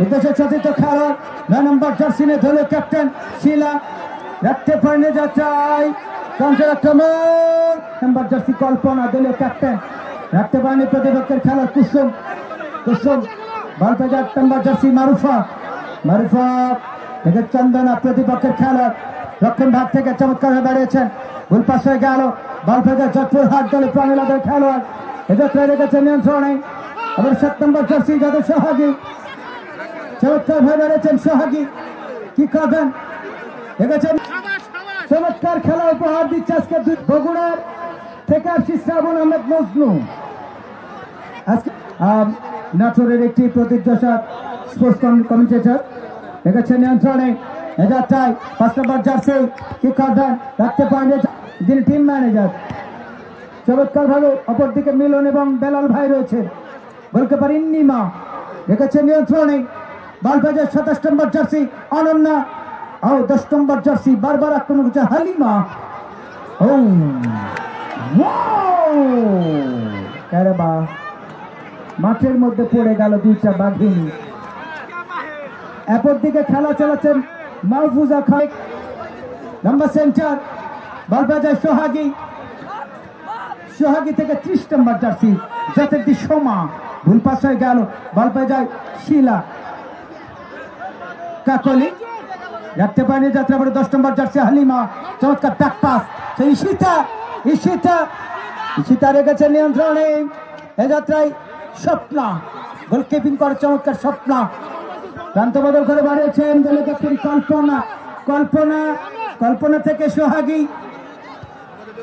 উদ্দেশ্যে চতুর্থ খেলোয়াড় 9 নম্বর জার্সি নিয়ে দলীয় ক্যাপ্টেন শিলা রাখতে পারেনি যাত্রায় কাউন্টার আক্রমণ নম্বর জার্সি কল্পনা দলীয় ক্যাপ্টেন রাখতে পারেনি প্রতিপক্ষের খেলোয়াড় কুসুম বল পেয়ে 8 নম্বর জার্সি মারুফা থেকে চন্দনা প্রতিপক্ষের খেলোয়াড় রক্ষণ ভাগ থেকে চমৎকার হয়ে দাঁড়িয়েছেন ভুল পাস হয়ে গেল বল পেয়ে জয়পুরহাট দলের প্রাণীলাদের খেলোয়াড় এক্ষেত্রে রেখেছে নিয়ন্ত্রণে আবার 7 নম্বর জার্সি যাদের সোহাগী চমৎকার হয়ে দাঁড়িয়েছেন সোহাগী কি করবেন দেখেছেন চমৎকার খেলা উপহার দিচ্ছে আজকে বগুড়ার থেকে আসছি শ্রাবণ আহমেদ মজনু আজকে নাটোরের একটি প্রতিযোগিতা স্পোর্টস কমিটেটর দেখেছেন নিয়ন্ত্রণে এজারটাই 5 নম্বর জার্সি কি করবেন রাখতে পারেন যিনি টিম ম্যানেজার চমৎকার ভাবে অপরদিকে মিলন এবং বেলাল ভাই রয়েছে গোলকিপার ইন্নিমা দেখেছেন নিয়ন্ত্রণে বল পেয়ে 27 নম্বর জার্সি অনন্যা 10 নম্বর জার্সি বারবার আক্রমণ করছে হালিমা মাঠের মধ্যে পড়ে গেল দুইটা বাঘিনী এরপর দিকে খেলা চালাচ্ছেন মাহফুজা খান লম্বা সেন্টার বল পেয়ে সোহাগী থেকে 30 নম্বর জার্সি যথার্থী সোমা ভুল পাস হয়ে গেল বল পেয়ে যায় শিলা কাকলি রাখতে পারেনি যাত্রা পরে 10 নম্বর জার্সি হালিমা চমৎকার ব্যাক পাস সেই ঈশিতা রেখেছে নিয়ন্ত্রণে এ যাত্রায় স্বপ্না গোলকিপিং করে চমৎকার স্বপ্না প্রান্ত বদল করে বাড়িয়েছেন দলীয় ক্যাপ্টেন কল্পনা থেকে সোহাগী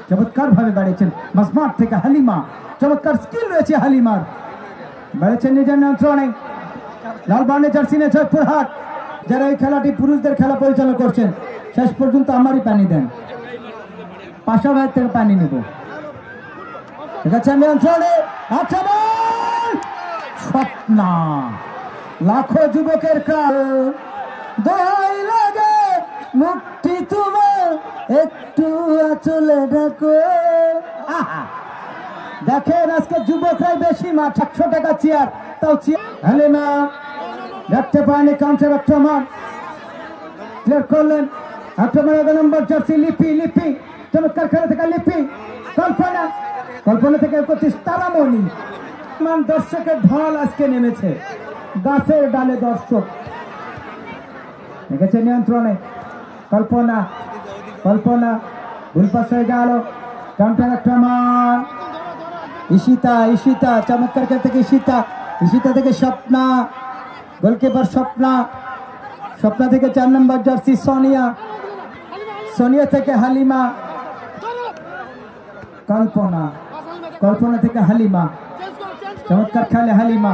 চমৎকার ভাবে বাড়িয়েছেন মাঝমাঠ থেকে হালিমা চমৎকার স্কিল রয়েছে হালিমার বাড়িয়েছেন নিজের নিয়ন্ত্রণে লাল বার্নের জার্সি নিয়ে জয়পুরহাট যারা এই খেলাটি পুরুষদের খেলা পরিচালনা করছেন শেষ পর্যন্ত আমারই পানি দেন পাশা ভাইয়ের থেকে পানি নেব ঠিক আছে নিয়ন্ত্রণে স্বপ্না লাখো যুবকের দোহাই লাগে মুক্তি তোমার একটু আচলে ডাকো দেখেন আজকে যুবকরাই বেশি মাঠ 100 টাকা চেয়ার তাও হালিমা দেখতে পায়নি কাউন্টার আক্রমণ ক্লিয়ার করলেন আক্রমণ 11 নম্বর জার্সি লিপি চমৎকার খেলা থেকে লিপি কল্পনা থেকে 31 তারামণি দর্শকের ঢল আজকে নেমেছে গাছের ডালে দর্শক দেখেছে নিয়ন্ত্রণে কল্পনা ভুল পাস হয়ে গেল কাউন্টার আক্রমণ ঈশিতা চমৎকার খেলা থেকে ঈশিতা থেকে স্বপ্না গোলকিপার স্বপ্না থেকে 4 নম্বর জার্সি সোনিয়া থেকে হালিমা কল্পনা থেকে হালিমা চমৎকার খেলে হালিমা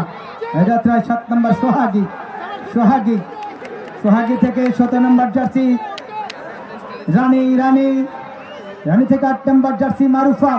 যাত্রায় 7 নম্বর সোহাগী থেকে 17 নম্বর জার্সি রানী থেকে 8 নম্বর জার্সি মারুফা